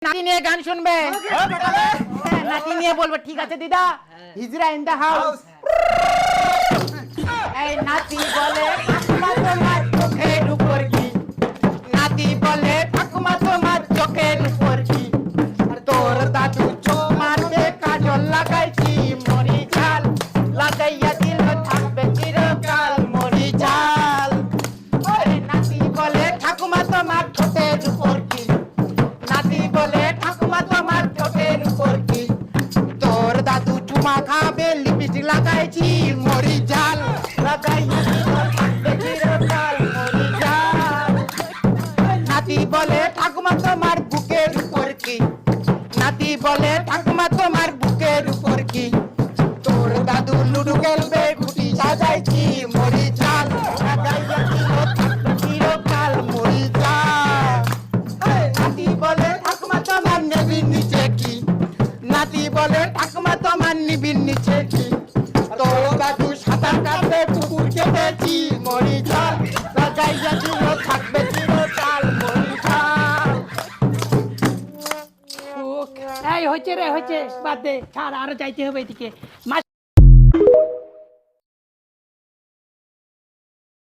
নাতি নিয়ে গান শুনবে নাতি নিয়ে বলবো ঠিক আছে দিদা হিজরা ইন দা হাউস এই নাতি বলে ঠাকুমা তোমার চোখের উপর কি নাতি বলে ঠাকুমা তোমার চোখের উপর কি তোর দাদু চোখ মারবে কাজল লাগাইছি মরি ঝাল লাগাইয়া দিল থাকবে চিরকাল মরি ঝাল ওরে নাতি বলে ঠাকুমা তোমার ঠোঁটের উপর কি নাতি বলে ঠাকুমা তোমার ঠোঁটের উপর কি তোর দাদু চুমা খাবে লিপস্টিক লাগাইছি মরি ঝাল লাগাইয়া দিল থাকবে চিরকাল মরি ঝাল নাতি বলে ঠাকুমা তোমার বুকের উপর কি নাতি বলে ঠাকুমা তোমার বুকের উপর কি তোর দাদু লুডু খেলবে গুটি সাজাইছি মরি ঝাল লাগাইয়া দিল থাকবে চিরকাল মরি ঝাল নাতি বলে ঠাকুমা তোমার নেবির নিচে কি নাতি বলে ঠাকুমা তোমার নিবির নিচে কি তোর দাদু সাঁতার কাটবে পুকুর কেটেছি মরি ঝাল লাগাইয়া দিল থাকবে চিরকাল মরি ঝাল এই হচ্ছে রে হচ্ছে বাদ দে ছাড় আরো যাইতে হবে এদিকে মাছ